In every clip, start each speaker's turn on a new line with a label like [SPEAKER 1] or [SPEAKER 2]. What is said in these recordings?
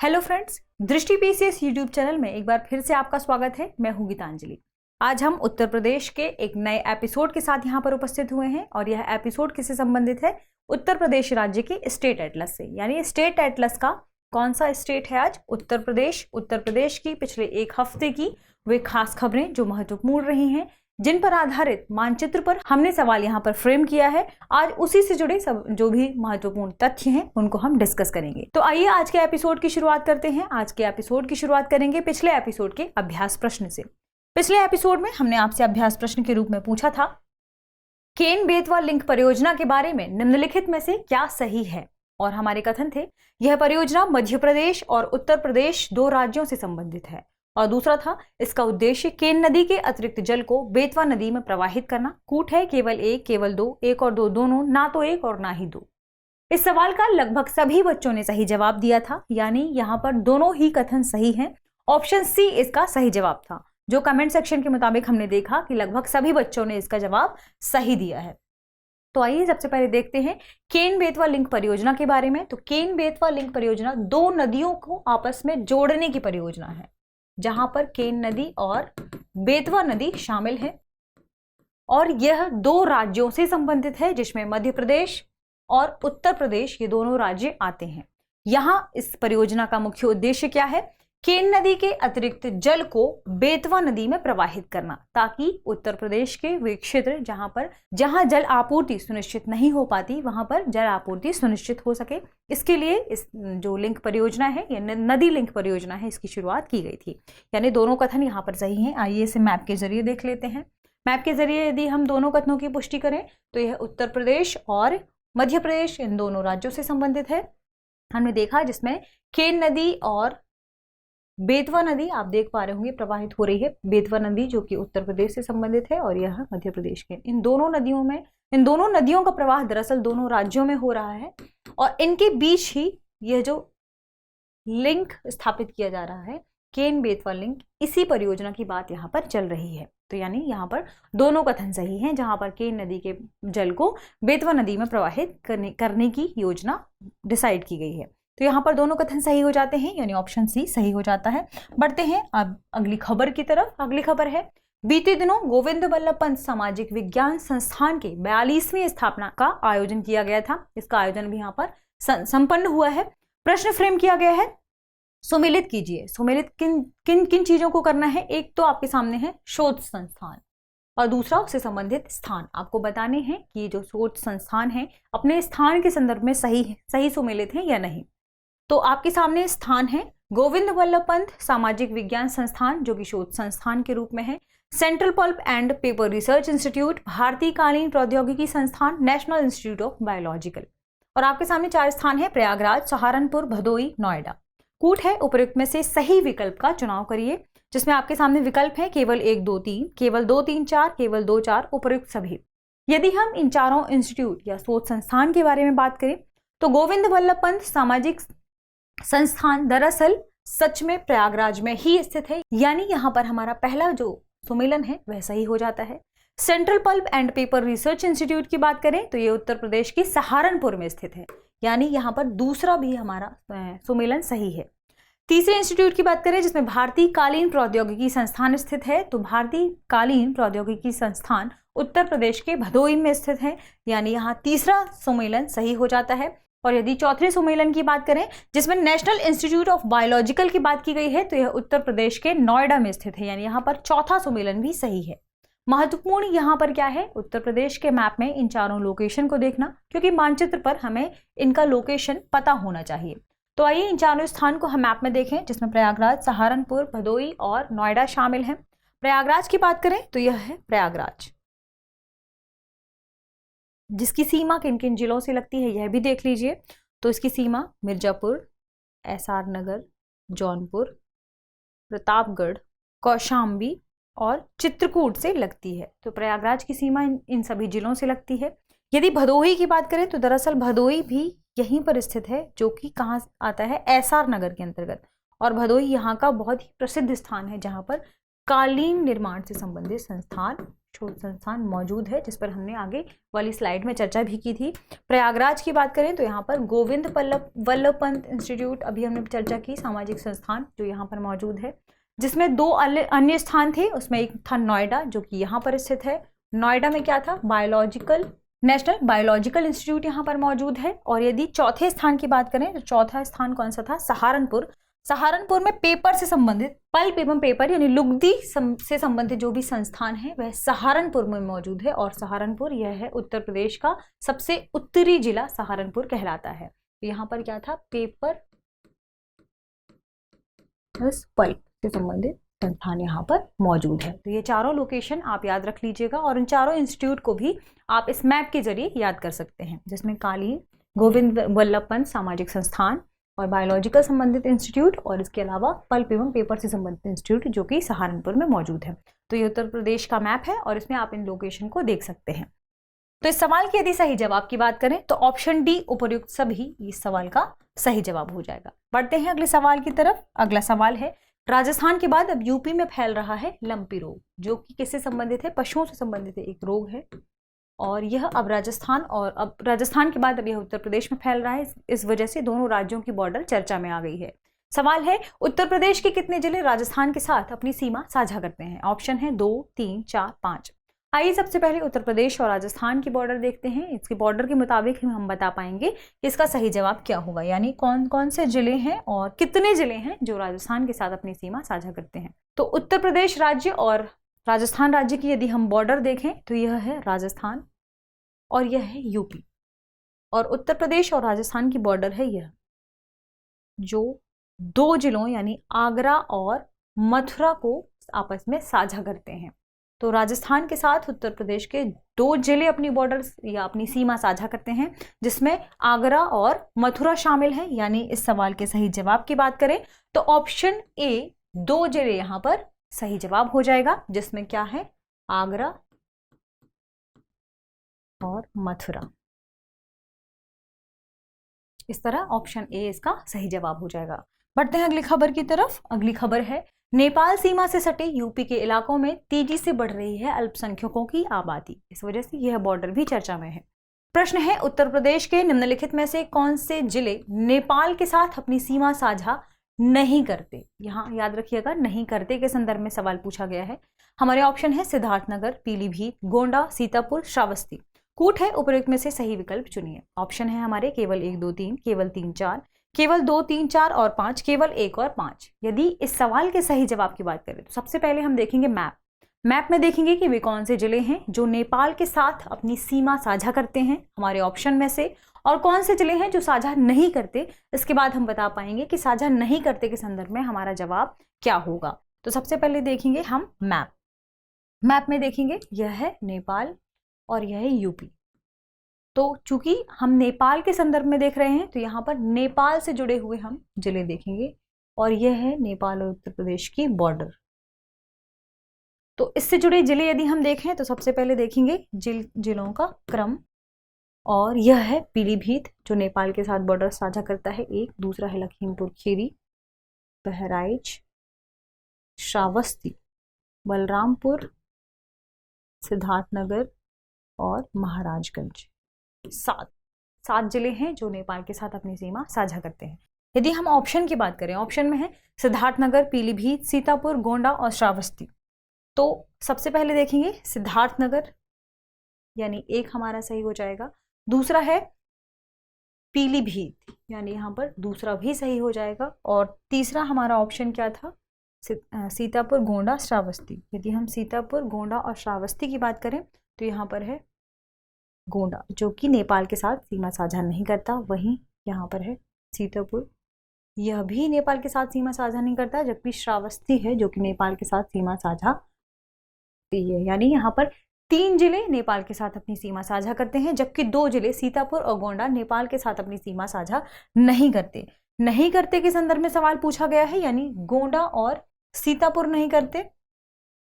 [SPEAKER 1] Hello friends, दृष्टि PCS YouTube channel में एक बार फिर से आपका स्वागत है। मैं हूं गीतांजलि। आज हम उत्तर प्रदेश के एक नए एपिसोड के साथ यहां पर उपस्थित हुए हैं और यह एपिसोड किससे संबंधित है? उत्तर प्रदेश राज्य के स्टेट एटलस से। यानी स्टेट एटलस का कौन सा स्टेट है आज? उत्तर प्रदेश। उत्तर प्रदेश की पिछले एक हफ्ते की वे खास खबरें जो महत्वपूर्ण रही हैं, जिन पर आधारित मानचित्र पर हमने सवाल यहाँ पर फ्रेम किया है। आज उसी से जुड़े सब जो भी महत्वपूर्ण तथ्य हैं उनको हम डिस्कस करेंगे। तो आइए आज के एपिसोड की शुरुआत करते हैं। आज के एपिसोड की शुरुआत करेंगे पिछले एपिसोड के अभ्यास प्रश्न से। पिछले एपिसोड में हमने आपसे अभ्यास प्रश्न के रूप में पूछा था, केन बेतवा लिंक परियोजना के बारे में निम्नलिखित में से क्या सही है? और हमारे कथन थे, यह परियोजना मध्य प्रदेश और उत्तर प्रदेश दो राज्यों से संबंधित है। और दूसरा था, इसका उद्देश्य केन नदी के अतिरिक्त जल को बेतवा नदी में प्रवाहित करना। कूट है केवल एक, केवल दो, एक और दो दोनों, ना तो एक और ना ही दो। इस सवाल का लगभग सभी बच्चों ने सही जवाब दिया था, यानी यहाँ पर दोनों ही कथन सही हैं। ऑप्शन सी इसका सही जवाब था। जो कमेंट सेक्शन के मुताबिक हमने देखा कि लगभग सभी बच्चों ने इसका जवाब सही दिया है। तो आइए सबसे पहले देखते हैं केन बेतवा लिंक परियोजना के बारे में। तो केन बेतवा लिंक परियोजना दो नदियों को आपस में जोड़ने की परियोजना है, जहां पर केन नदी और बेतवा नदी शामिल है। और यह दो राज्यों से संबंधित है, जिसमें मध्य प्रदेश और उत्तर प्रदेश ये दोनों राज्य आते हैं। यहां इस परियोजना का मुख्य उद्देश्य क्या है? केन नदी के अतिरिक्त जल को बेतवा नदी में प्रवाहित करना, ताकि उत्तर प्रदेश के वे क्षेत्र जहां जल आपूर्ति सुनिश्चित नहीं हो पाती, वहां पर जल आपूर्ति सुनिश्चित हो सके। इसके लिए इस जो लिंक परियोजना है, ये नदी लिंक परियोजना है, इसकी शुरुआत की गई थी। यानी दोनों कथन यहाँ पर सही हैं। आइए इसे मैप के जरिए देख लेते हैं। मैप के जरिए यदि हम दोनों कथनों की पुष्टि करें तो यह उत्तर प्रदेश और मध्य प्रदेश इन दोनों राज्यों से संबंधित है। हमने देखा जिसमें केन नदी और बेतवा नदी आप देख पा रहे होंगे प्रवाहित हो रही है। बेतवा नदी जो कि उत्तर प्रदेश से संबंधित है और यह मध्य प्रदेश के। इन दोनों नदियों का प्रवाह दरअसल दोनों राज्यों में हो रहा है और इनके बीच ही यह जो लिंक स्थापित किया जा रहा है, केन बेतवा लिंक, इसी परियोजना की बात यहाँ पर चल रही है। तो यानी यहाँ पर दोनों कथन सही हैं, जहां पर केन नदी के जल को बेतवा नदी में प्रवाहित करने की योजना डिसाइड की गई है। तो यहाँ पर दोनों कथन सही हो जाते हैं, यानी ऑप्शन सी सही हो जाता है। बढ़ते हैं अब अगली खबर की तरफ। अगली खबर है, बीते दिनों गोविंद बल्लभ पंत सामाजिक विज्ञान संस्थान के 42वीं स्थापना का आयोजन किया गया था। इसका आयोजन भी यहाँ पर संपन्न हुआ है। प्रश्न फ्रेम किया गया है, सुमेलित कीजिए। सुमेलित किन किन किन चीजों को करना है? एक तो आपके सामने है शोध संस्थान और दूसरा उससे संबंधित स्थान। आपको बताने हैं कि जो शोध संस्थान है अपने स्थान के संदर्भ में सही सुमेलित है या नहीं। तो आपके सामने स्थान है गोविंद बल्लभ पंत सामाजिक विज्ञान संस्थान, जो कि शोध संस्थान के रूप में है। Central pulp and paper research institute, भारतीय कालीन प्रौद्योगिकी संस्थान, नेशनल इंस्टीट्यूट ऑफ बायोलॉजिकल। और आपके सामने चार स्थान है, प्रयागराज, सहारनपुर, भदोई, नोएडा। कूट है उपयुक्त में से सही विकल्प का चुनाव करिए, जिसमें आपके सामने विकल्प है केवल 1, 2, 3, केवल 2, 3, 4, केवल 2, 4, उपयुक्त सभी। यदि हम इन चारों इंस्टीट्यूट या शोध संस्थान के बारे में बात करें तो गोविंद बल्लभ पंत सामाजिक संस्थान दरअसल सच में प्रयागराज में ही स्थित है, यानी यहाँ पर हमारा पहला जो सुमेलन है वह सही हो जाता है। Central pulp and paper research institute की बात करें तो ये उत्तर प्रदेश के सहारनपुर में स्थित है, यानी यहाँ पर दूसरा भी हमारा सुमेलन सही है। तीसरे इंस्टीट्यूट की बात करें जिसमें भारतीय कालीन प्रौद्योगिकी संस्थान स्थित है, तो भारतीय कालीन प्रौद्योगिकी संस्थान उत्तर प्रदेश के भदोई में स्थित है, यानी यहाँ तीसरा सुमेलन सही हो जाता है। और यदि चौथे सुमेलन की बात करें जिसमें नेशनल इंस्टीट्यूट ऑफ बायोलॉजिकल की बात की गई है, तो यह उत्तर प्रदेश के नोएडा में स्थित है, यानी यहाँ पर चौथा सुमेलन भी सही है। महत्वपूर्ण यहाँ पर क्या है? उत्तर प्रदेश के मैप में इन चारों लोकेशन को देखना, क्योंकि मानचित्र पर हमें इनका लोकेशन पता होना चाहिए। तो आइए इन चारों स्थान को हम मैप में देखें, जिसमें प्रयागराज, सहारनपुर, भदोई और नोएडा शामिल हैं। प्रयागराज की बात करें तो यह है प्रयागराज, जिसकी सीमा किन किन जिलों से लगती है यह भी देख लीजिए। तो इसकी सीमा मिर्जापुर, एसआर नगर, जौनपुर, प्रतापगढ़, कौशाम्बी और चित्रकूट से लगती है। तो प्रयागराज की सीमा इन सभी जिलों से लगती है। यदि भदोही की बात करें तो दरअसल भदोई भी यहीं पर स्थित है, जो कि कहाँ आता है? एसआर नगर के अंतर्गत। और भदोई यहाँ का बहुत ही प्रसिद्ध स्थान है, जहाँ पर कालीन निर्माण से संबंधित संस्थान शोध संस्थान मौजूद है, जिस पर हमने आगे वाली स्लाइड में चर्चा भी की थी। प्रयागराज की बात करें तो यहाँ पर गोविंद वल्लभ पंत इंस्टीट्यूट, अभी हमने चर्चा की, सामाजिक संस्थान जो यहाँ पर मौजूद है, जिसमें 2 अन्य स्थान थे। उसमें एक था नोएडा, जो कि यहाँ पर स्थित है। नोएडा में क्या था, नेशनल बायोलॉजिकल इंस्टीट्यूट यहाँ पर मौजूद है। और यदि चौथे स्थान की बात करें तो चौथा स्थान कौन सा था, सहारनपुर। सहारनपुर में पेपर से संबंधित, पल्प एवं पेपर यानी लुगदी से संबंधित जो भी संस्थान है वह सहारनपुर में मौजूद है। और सहारनपुर यह है उत्तर प्रदेश का सबसे उत्तरी जिला सहारनपुर कहलाता है। तो यहाँ पर क्या था, पेपर पल्प से संबंधित संस्थान यहाँ पर मौजूद है। तो ये चारों लोकेशन आप याद रख लीजिएगा और इन चारों इंस्टीट्यूट को भी आप इस मैप के जरिए याद कर सकते हैं, जिसमें कालीन, गोविंद वल्लभ पंत सामाजिक संस्थान और बायोलॉजिकल संबंधित इंस्टीट्यूट, और इसके अलावा पल्प एवं पेपर से संबंधित इंस्टीट्यूट जो कि सहारनपुर में मौजूद है। तो ये उत्तर प्रदेश का मैप है और इसमें आप इन लोकेशन को देख सकते हैं। तो इस सवाल की यदि सही जवाब की बात करें तो ऑप्शन डी उपर्युक्त सभी इस सवाल का सही जवाब हो जाएगा। बढ़ते हैं अगले सवाल की तरफ। अगला सवाल है, राजस्थान के बाद अब यूपी में फैल रहा है लंपी रोग, जो कि किससे संबंधित है, पशुओं से संबंधित एक रोग है। और यह अब राजस्थान के बाद अब यह उत्तर प्रदेश में फैल रहा है। इस वजह से दोनों राज्यों की बॉर्डर चर्चा में आ गई है। सवाल है, उत्तर प्रदेश के कितने जिले राजस्थान के साथ अपनी सीमा साझा करते हैं। ऑप्शन है 2, 3, 4, 5। आइए सबसे पहले उत्तर प्रदेश और राजस्थान की बॉर्डर देखते हैं। इसके बॉर्डर के मुताबिक हम बता पाएंगे कि इसका सही जवाब क्या होगा, यानी कौन कौन से जिले हैं और कितने जिले हैं जो राजस्थान के साथ अपनी सीमा साझा करते हैं। तो उत्तर प्रदेश राज्य और राजस्थान राज्य की यदि हम बॉर्डर देखें तो यह है राजस्थान और यह है यूपी। और उत्तर प्रदेश और राजस्थान की बॉर्डर है यह, जो 2 जिलों यानी आगरा और मथुरा को आपस में साझा करते हैं। तो राजस्थान के साथ उत्तर प्रदेश के 2 जिले अपनी बॉर्डर या अपनी सीमा साझा करते हैं, जिसमें आगरा और मथुरा शामिल है। यानी इस सवाल के सही जवाब की बात करें तो ऑप्शन ए 2 जिले यहां पर सही जवाब हो जाएगा, जिसमें क्या है, आगरा और मथुरा। इस तरह ऑप्शन ए इसका सही जवाब हो जाएगा। बढ़ते हैं अगली खबर की तरफ। अगली खबर है, नेपाल सीमा से सटे यूपी के इलाकों में तेजी से बढ़ रही है अल्पसंख्यकों की आबादी। इस वजह से यह बॉर्डर भी चर्चा में है। प्रश्न है, उत्तर प्रदेश के निम्नलिखित में से कौन से जिले नेपाल के साथ अपनी सीमा साझा नहीं करते। यहाँ याद रखिएगा, नहीं करते के संदर्भ में सवाल पूछा गया है। हमारे ऑप्शन है सिद्धार्थनगर, पीलीभीत, गोंडा, सीतापुर, श्रावस्ती। कूट है, उपयुक्त में से सही विकल्प चुनिए। ऑप्शन है हमारे केवल 1, 2, 3, केवल 3, 4, केवल 2, 3, 4 और 5, केवल 1 और 5। यदि इस सवाल के सही जवाब की बात करें तो सबसे पहले हम देखेंगे मैप में देखेंगे कि वे कौन से जिले हैं जो नेपाल के साथ अपनी सीमा साझा करते हैं हमारे ऑप्शन में से, और कौन से जिले हैं जो साझा नहीं करते। इसके बाद हम बता पाएंगे कि साझा नहीं करते के संदर्भ में हमारा जवाब क्या होगा। तो सबसे पहले देखेंगे हम मैप में देखेंगे यह है नेपाल और यह है यूपी। तो चूंकि हम नेपाल के संदर्भ में देख रहे हैं तो यहाँ पर नेपाल से जुड़े हुए हम जिले देखेंगे, और यह है नेपाल और उत्तर प्रदेश की बॉर्डर। तो इससे जुड़े जिले यदि हम देखें तो सबसे पहले देखेंगे जिलों का क्रम, और यह है पीलीभीत जो नेपाल के साथ बॉर्डर साझा करता है 1, दूसरा है लखीमपुर खीरी, बहराइच, श्रावस्ती, बलरामपुर, सिद्धार्थनगर और महाराजगंज। 7 जिले हैं जो नेपाल के साथ अपनी सीमा साझा करते हैं। यदि हम ऑप्शन की बात करें, ऑप्शन में है सिद्धार्थनगर, पीलीभीत, सीतापुर, गोंडा और श्रावस्ती। तो सबसे पहले देखेंगे सिद्धार्थनगर, यानी 1 हमारा सही हो जाएगा। दूसरा है पीलीभीत, यानी यहाँ पर दूसरा भी सही हो जाएगा। और तीसरा हमारा ऑप्शन क्या था, सीतापुर, गोंडा, श्रावस्ती। यदि हम सीतापुर, गोंडा और श्रावस्ती की बात करें तो यहाँ पर है गोंडा जो कि नेपाल के साथ सीमा साझा नहीं करता। वहीं यहाँ पर है सीतापुर, यह भी नेपाल के साथ सीमा साझा नहीं करता, जबकि श्रावस्ती है जो कि नेपाल के साथ सीमा साझा करती है। यानी यहाँ पर 3 जिले नेपाल के साथ अपनी सीमा साझा करते हैं, जबकि 2 जिले सीतापुर और गोंडा नेपाल के साथ अपनी सीमा साझा नहीं करते के संदर्भ में सवाल पूछा गया है, यानी गोंडा और सीतापुर नहीं करते।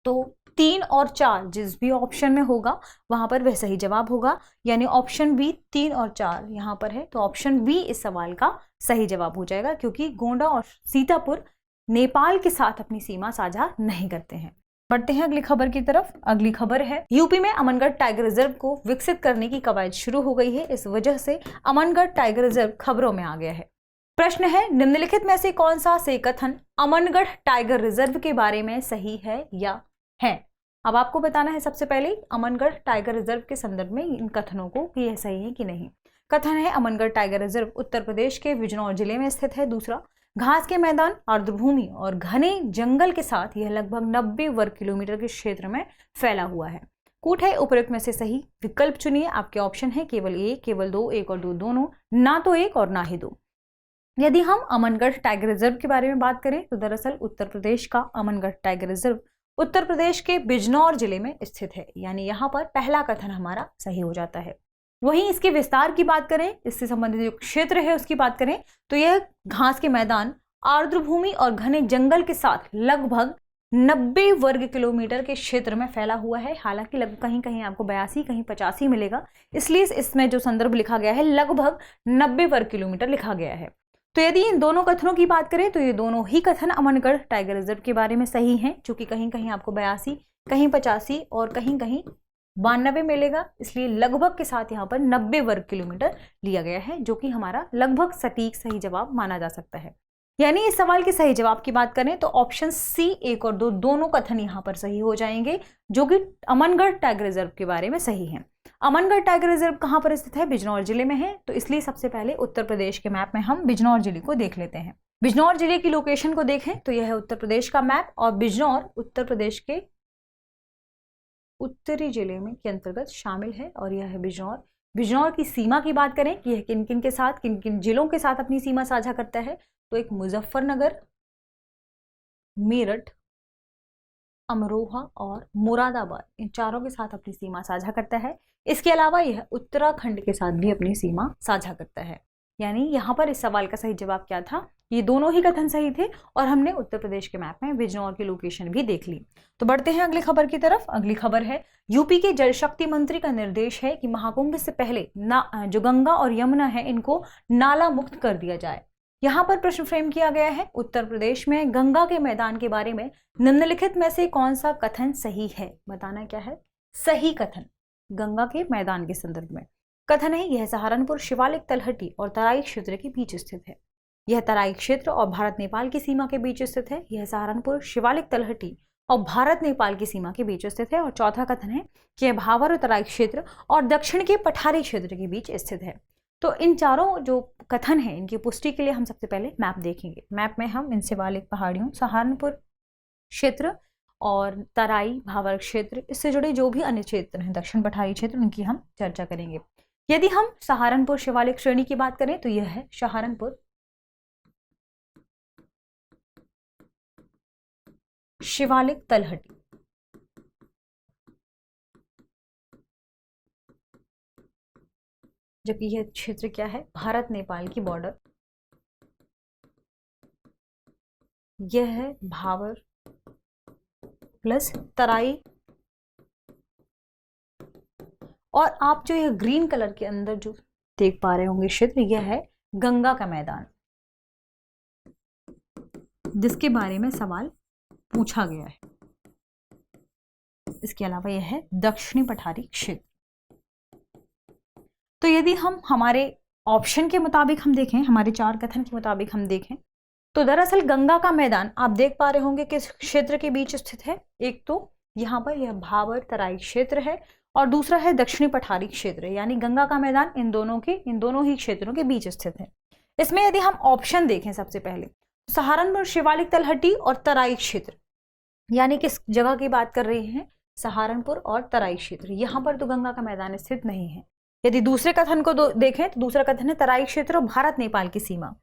[SPEAKER 1] तो 3 और 4 जिस भी ऑप्शन में होगा वहां पर वह सही जवाब होगा, यानी ऑप्शन बी 3 और 4 यहाँ पर है। तो ऑप्शन बी इस सवाल का सही जवाब हो जाएगा, क्योंकि गोंडा और सीतापुर नेपाल के साथ अपनी सीमा साझा नहीं करते हैं। बढ़ते हैं अगली खबर की तरफ। अगली खबर है, यूपी में अमनगढ़ टाइगर रिजर्व को विकसित करने की कवायद शुरू हो गई है। इस वजह से अमनगढ़ टाइगर रिजर्व खबरों में आ गया है। प्रश्न है, निम्नलिखित में से कौन सा से कथन अमनगढ़ टाइगर रिजर्व के बारे में सही है या है? अब आपको बताना है सबसे पहले अमनगढ़ टाइगर रिजर्व के संदर्भ में इन कथनों को कि यह सही है कि नहीं। कथन है, अमनगढ़ टाइगर रिजर्व उत्तर प्रदेश के बिजनौर जिले में स्थित है। दूसरा, घास के मैदान, आर्द्रभूमि और घने जंगल के साथ यह लगभग 90 वर्ग किलोमीटर के क्षेत्र में फैला हुआ है। कूट है, उपरोक्त में से सही विकल्प चुनिए। आपके ऑप्शन है केवल एक, केवल दो, एक और दो दोनों, ना तो एक और ना ही दो। यदि हम अमनगढ़ टाइगर रिजर्व के बारे में बात करें तो दरअसल उत्तर प्रदेश का अमनगढ़ टाइगर रिजर्व उत्तर प्रदेश के बिजनौर जिले में स्थित है, यानी यहाँ पर पहला कथन हमारा सही हो जाता है। वहीं इसके विस्तार की बात करें, इससे संबंधित जो क्षेत्र है उसकी बात करें तो यह घास के मैदान, आर्द्रभूमि और घने जंगल के साथ लगभग 90 वर्ग किलोमीटर के क्षेत्र में फैला हुआ है। हालांकि लगभग कहीं कहीं आपको 82, कहीं 85 मिलेगा, इसलिए इसमें जो संदर्भ लिखा गया है लगभग 90 वर्ग किलोमीटर लिखा गया है। तो यदि इन दोनों कथनों की बात करें तो ये दोनों ही कथन अमनगढ़ टाइगर रिजर्व के बारे में सही हैं, चूंकि कहीं कहीं आपको 82, कहीं 85 और कहीं कहीं 92 मिलेगा, इसलिए लगभग के साथ यहाँ पर 90 वर्ग किलोमीटर लिया गया है, जो कि हमारा लगभग सटीक सही जवाब माना जा सकता है। यानी इस सवाल के सही जवाब की बात करें तो ऑप्शन सी 1 और 2 दोनों कथन यहाँ पर सही हो जाएंगे, जो कि अमनगढ़ टाइगर रिजर्व के बारे में सही है। अमनगढ़ टाइगर रिजर्व कहाँ पर स्थित है? बिजनौर जिले में है। तो इसलिए सबसे पहले उत्तर प्रदेश के मैप में हम बिजनौर जिले को देख लेते हैं। बिजनौर जिले की लोकेशन को देखें तो यह है उत्तर प्रदेश का मैप, और बिजनौर उत्तर प्रदेश के उत्तरी जिले में के अंतर्गत शामिल है, और यह है बिजनौर। बिजनौर की सीमा की बात करें कि यह किन किन के साथ, किन किन जिलों के साथ अपनी सीमा साझा करता है, तो एक मुजफ्फरनगर, मेरठ, अमरोहा और मुरादाबाद, इन चारों के साथ अपनी सीमा साझा करता है। इसके अलावा यह उत्तराखंड के साथ भी अपनी सीमा साझा करता है। यानी यहाँ पर इस सवाल का सही जवाब क्या था? ये दोनों ही कथन सही थे, और हमने उत्तर प्रदेश के मैप में बिजनौर की लोकेशन भी देख ली। तो बढ़ते हैं अगली खबर की तरफ। अगली खबर है, यूपी के जल शक्ति मंत्री का निर्देश है कि महाकुंभ से पहले जो गंगा और यमुना है इनको नाला मुक्त कर दिया जाए। यहाँ पर प्रश्न फ्रेम किया गया है, उत्तर प्रदेश में गंगा के मैदान के बारे में निम्नलिखित में से कौन सा कथन सही है? बताना क्या है सही कथन गंगा के मैदान के संदर्भ में। कथन है, यह सहारनपुर, शिवालिक, तलहटी और तराई क्षेत्र के बीच स्थित है। यह तराई क्षेत्र और भारत नेपाल की सीमा के बीच स्थित है। यह सहारनपुर, शिवालिक, तलहटी और भारत नेपाल की सीमा के बीच स्थित है। और चौथा कथन है कि यह भावर और तराई क्षेत्र और दक्षिण के पठारी क्षेत्र के बीच स्थित है। तो इन चारों जो कथन हैं इनकी पुष्टि के लिए हम सबसे पहले मैप देखेंगे। मैप में हम इन शिवालिक पहाड़ियों, सहारनपुर क्षेत्र और तराई, भावर क्षेत्र, इससे जुड़े जो भी अन्य क्षेत्र हैं, दक्षिण पठारी क्षेत्र, उनकी हम चर्चा करेंगे। यदि हम सहारनपुर शिवालिक श्रेणी की बात करें तो यह है सहारनपुर शिवालिक तलहटी। जबकि यह क्षेत्र क्या है? भारत नेपाल की बॉर्डर। यह है भावर प्लस तराई, और आप जो यह ग्रीन कलर के अंदर जो देख पा रहे होंगे क्षेत्र, यह है गंगा का मैदान, जिसके बारे में सवाल पूछा गया है। इसके अलावा यह है दक्षिणी पठारी क्षेत्र। तो यदि हम हमारे ऑप्शन के मुताबिक हम देखें, हमारे चार कथन के मुताबिक हम देखें, तो दरअसल गंगा का मैदान आप देख पा रहे होंगे किस क्षेत्र के बीच स्थित है। एक तो यहाँ पर यह भावर तराई क्षेत्र है, और दूसरा है दक्षिणी पठारी क्षेत्र, यानी गंगा का मैदान इन दोनों ही क्षेत्रों के बीच स्थित है। इसमें यदि हम ऑप्शन देखें सबसे पहले, तो सहारनपुर, शिवालिक, तलहटी और तराई क्षेत्र, यानी किस जगह की बात कर रहे हैं? सहारनपुर और तराई क्षेत्र। यहाँ पर तो गंगा का मैदान स्थित नहीं है। यदि दूसरे कथन को देखें तो दूसरा कथन है तराई क्षेत्र और भारत नेपाल की सीमा,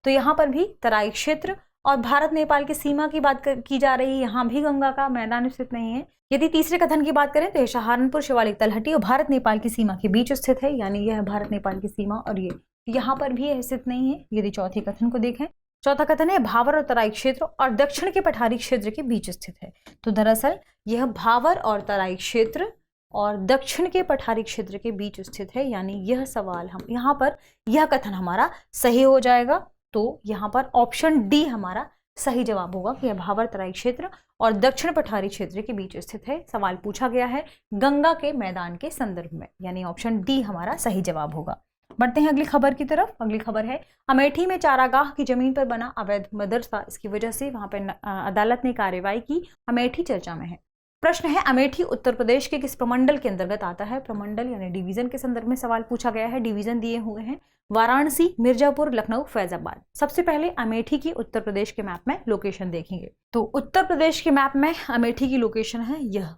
[SPEAKER 1] तो यहाँ पर भी तराई क्षेत्र और भारत नेपाल की सीमा की बात की जा रही है, यहाँ भी गंगा का मैदान स्थित नहीं है। यदि तीसरे कथन की बात करें तो यह सहारनपुर, शिवालिक, तलहटी और भारत नेपाल की सीमा के बीच स्थित है, यानी यह भारत नेपाल की सीमा, और ये यहाँ पर भी स्थित नहीं है। यदि चौथे कथन को देखें, चौथा कथन है भावर और तराई क्षेत्र और दक्षिण के पठारी क्षेत्र के बीच स्थित है। तो दरअसल यह भावर और तराई क्षेत्र और दक्षिण के पठारी क्षेत्र के बीच स्थित है, यानी यह सवाल हम यहाँ पर यह कथन हमारा सही हो जाएगा। तो यहाँ पर ऑप्शन डी हमारा सही जवाब होगा कि यह भाबर तराई क्षेत्र और दक्षिण पठारी क्षेत्र के बीच स्थित है। सवाल पूछा गया है गंगा के मैदान के संदर्भ में, यानी ऑप्शन डी हमारा सही जवाब होगा। बढ़ते हैं अगली खबर की तरफ। अगली खबर है अमेठी में चारागाह की जमीन पर बना अवैध मदरसा, इसकी वजह से वहां पर अदालत ने कार्रवाई की। अमेठी चर्चा में है। प्रश्न है अमेठी उत्तर प्रदेश के किस प्रमंडल के अंतर्गत आता है? प्रमंडल यानी डिवीजन के संदर्भ में सवाल पूछा गया है। डिवीजन दिए हुए हैं वाराणसी, मिर्जापुर, लखनऊ, फैजाबाद। सबसे पहले अमेठी की उत्तर प्रदेश के मैप में लोकेशन देखेंगे। तो उत्तर प्रदेश के मैप में अमेठी की लोकेशन है यह।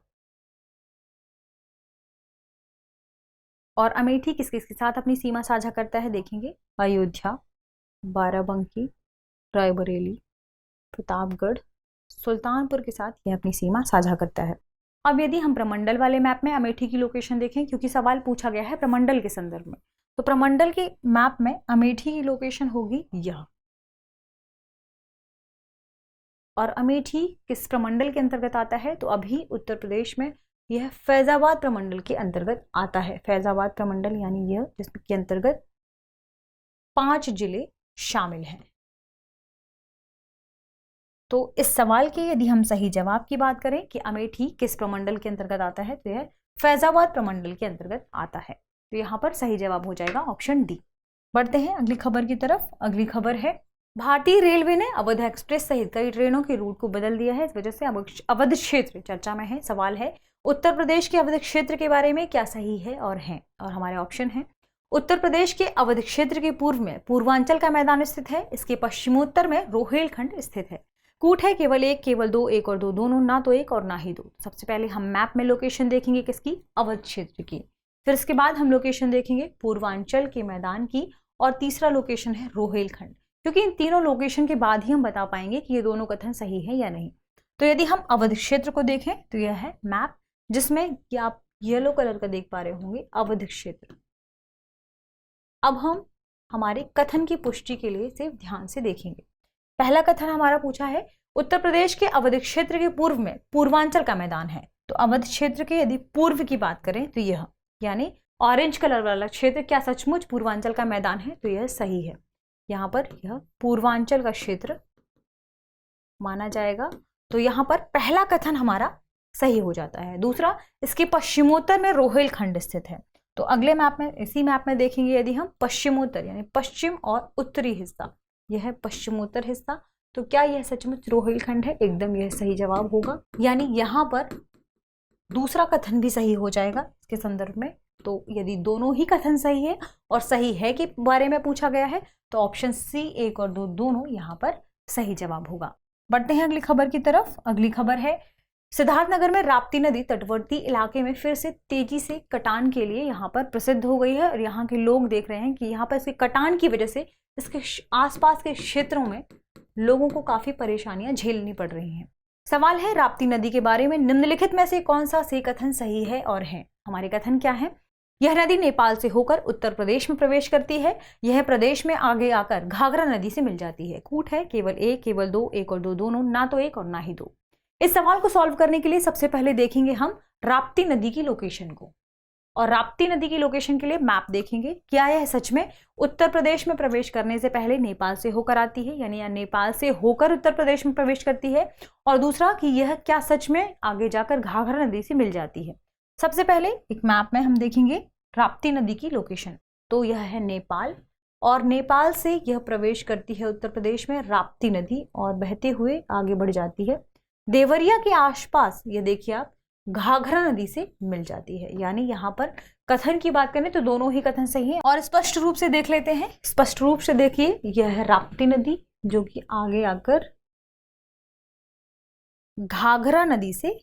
[SPEAKER 1] और अमेठी किस किस के साथ अपनी सीमा साझा करता है देखेंगे। अयोध्या, बाराबंकी, रायबरेली, प्रतापगढ़, सुल्तानपुर के साथ यह अपनी सीमा साझा करता है। अब यदि हम प्रमंडल वाले मैप में अमेठी की लोकेशन देखें, क्योंकि सवाल पूछा गया है प्रमंडल के संदर्भ में, तो प्रमंडल के मैप में अमेठी की लोकेशन होगी यह। और अमेठी किस प्रमंडल के अंतर्गत आता है? तो अभी उत्तर प्रदेश में यह फैजाबाद प्रमंडल के अंतर्गत आता है। फैजाबाद प्रमंडल यानी यह जिसके अंतर्गत 5 जिले शामिल हैं। तो इस सवाल के यदि हम सही जवाब की बात करें कि अमेठी किस प्रमंडल के अंतर्गत आता है, तो यह फैजाबाद प्रमंडल के अंतर्गत आता है। तो यहाँ पर सही जवाब हो जाएगा ऑप्शन डी। बढ़ते हैं अगली खबर की तरफ। अगली खबर है भारतीय रेलवे ने अवध एक्सप्रेस सहित कई ट्रेनों के रूट को बदल दिया है। इस वजह से अवध क्षेत्र चर्चा में है। सवाल है उत्तर प्रदेश के अवध क्षेत्र के बारे में क्या सही है और हमारे ऑप्शन है उत्तर प्रदेश के अवध क्षेत्र के पूर्व में पूर्वांचल का मैदान स्थित है। इसके पश्चिमोत्तर में रोहेलखंड स्थित है। कूट है केवल एक, केवल दो, एक और दो दोनों, ना तो एक और ना ही दो। सबसे पहले हम मैप में लोकेशन देखेंगे किसकी? अवध क्षेत्र की। फिर इसके बाद हम लोकेशन देखेंगे पूर्वांचल के मैदान की, और तीसरा लोकेशन है रोहेलखंड। क्योंकि इन तीनों लोकेशन के बाद ही हम बता पाएंगे कि ये दोनों कथन सही है या नहीं। तो यदि हम अवध क्षेत्र को देखें तो यह है मैप, जिसमें कि आप येलो कलर का देख पा रहे होंगे अवध क्षेत्र। अब हम हमारे कथन की पुष्टि के लिए सिर्फ ध्यान से देखेंगे। पहला कथन हमारा पूछा है उत्तर प्रदेश के अवध क्षेत्र के पूर्व में पूर्वांचल का मैदान है। तो अवध क्षेत्र के यदि पूर्व की बात करें तो यह, यानी ऑरेंज कलर वाला क्षेत्र, क्या सचमुच पूर्वांचल का मैदान है? तो यह सही है। यहाँ पर यह पूर्वांचल का क्षेत्र माना जाएगा। तो यहाँ पर पहला कथन हमारा सही हो जाता है। दूसरा, इसके पश्चिमोत्तर में रोहेलखंड स्थित है। तो अगले मैप में, इसी मैप में देखेंगे यदि हम पश्चिमोत्तर यानी पश्चिम और उत्तरी हिस्सा, यह है पश्चिमोत्तर हिस्सा, तो क्या यह सचमुच रोहेलखंड है? एकदम यह सही जवाब होगा। यानी यहाँ पर दूसरा कथन भी सही हो जाएगा इसके संदर्भ में। तो यदि दोनों ही कथन सही है और सही है के बारे में पूछा गया है, तो ऑप्शन सी 1 और 2 दोनों यहाँ पर सही जवाब होगा। बढ़ते हैं अगली खबर की तरफ। अगली खबर है सिद्धार्थनगर में राप्ती नदी तटवर्ती इलाके में फिर से तेजी से कटान के लिए यहाँ पर प्रसिद्ध हो गई है। और यहाँ के लोग देख रहे हैं कि यहाँ पर इसके कटान की वजह से इसके आसपास के क्षेत्रों में लोगों को काफी परेशानियां झेलनी पड़ रही हैं। सवाल है राप्ती नदी के बारे में निम्नलिखित में से कौन सा से कथन सही है और है? हमारे कथन क्या है? यह नदी नेपाल से होकर उत्तर प्रदेश में प्रवेश करती है। यह प्रदेश में आगे आकर घाघरा नदी से मिल जाती है। कूट है केवल एक, केवल दो, एक और दो दोनों, ना तो एक और ना ही दो। इस सवाल को सॉल्व करने के लिए सबसे पहले देखेंगे हम राप्ती नदी की लोकेशन को, और राप्ती नदी की लोकेशन के लिए मैप देखेंगे। क्या यह सच में उत्तर प्रदेश में प्रवेश करने से पहले नेपाल से होकर आती है, यानी नेपाल से होकर उत्तर प्रदेश में प्रवेश करती है? और दूसरा कि यह क्या सच में आगे जाकर घाघरा नदी से मिल जाती है? सबसे पहले एक मैप में हम देखेंगे राप्ती नदी की लोकेशन। तो यह है नेपाल, और नेपाल से यह प्रवेश करती है उत्तर प्रदेश में राप्ती नदी, और बहते हुए आगे बढ़ जाती है देवरिया के आसपास। यह देखिए आप, घाघरा नदी से मिल जाती है। यानी यहाँ पर कथन की बात करें तो दोनों ही कथन सही है। और स्पष्ट रूप से देख लेते हैं। स्पष्ट रूप से देखिए, यह है राप्ती नदी जो कि आगे आकर घाघरा नदी से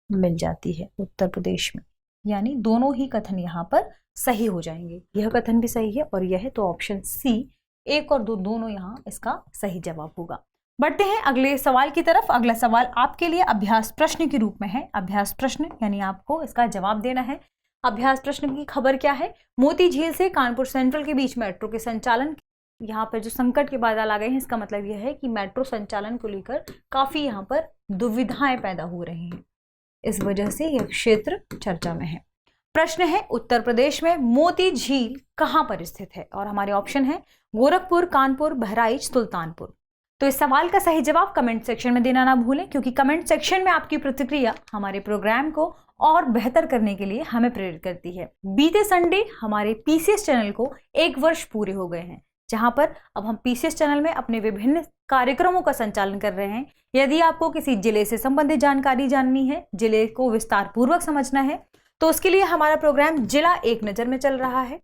[SPEAKER 1] मिल जाती है उत्तर प्रदेश में। यानी दोनों ही कथन यहाँ पर सही हो जाएंगे। यह कथन भी सही है और यह है, तो ऑप्शन सी 1 और 2 दोनों यहाँ इसका सही जवाब होगा। बढ़ते हैं अगले सवाल की तरफ। अगला सवाल आपके लिए अभ्यास प्रश्न के रूप में है। अभ्यास प्रश्न यानी आपको इसका जवाब देना है। अभ्यास प्रश्न की खबर क्या है? मोती झील से कानपुर सेंट्रल के बीच मेट्रो के संचालन, यहाँ पर जो संकट के बादल आ गए हैं, इसका मतलब यह है कि मेट्रो संचालन को लेकर काफी यहाँ पर दुविधाएं पैदा हो रही हैं। इस वजह से यह क्षेत्र चर्चा में है। प्रश्न है उत्तर प्रदेश में मोती झील कहाँ पर स्थित है? और हमारे ऑप्शन है गोरखपुर, कानपुर, बहराइच, सुल्तानपुर। तो इस सवाल का सही जवाब कमेंट सेक्शन में देना ना भूलें, क्योंकि कमेंट सेक्शन में आपकी प्रतिक्रिया हमारे प्रोग्राम को और बेहतर करने के लिए हमें प्रेरित करती है। बीते संडे हमारे पीसीएस चैनल को 1 वर्ष पूरे हो गए हैं, जहां पर अब हम पीसीएस चैनल में अपने विभिन्न कार्यक्रमों का संचालन कर रहे हैं। यदि आपको किसी जिले से संबंधित जानकारी जाननी है, जिले को विस्तार पूर्वक समझना है, तो उसके लिए हमारा प्रोग्राम जिला एक नज़र में चल रहा है।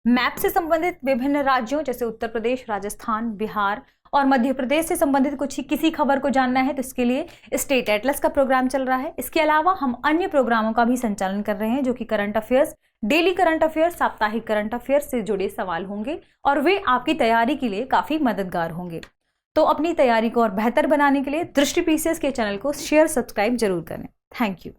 [SPEAKER 1] मैप से संबंधित विभिन्न राज्यों जैसे उत्तर प्रदेश, राजस्थान, बिहार और मध्य प्रदेश से संबंधित किसी खबर को जानना है तो इसके लिए स्टेट एटलस का प्रोग्राम चल रहा है। इसके अलावा हम अन्य प्रोग्रामों का भी संचालन कर रहे हैं, जो कि current affairs, daily current affairs, साप्ताहिक करंट अफेयर्स से जुड़े सवाल होंगे और वे आपकी तैयारी के लिए काफ़ी मददगार होंगे। तो अपनी तैयारी को और बेहतर बनाने के लिए दृष्टि पीसीएस के चैनल को शेयर, सब्सक्राइब जरूर करें। Thank you.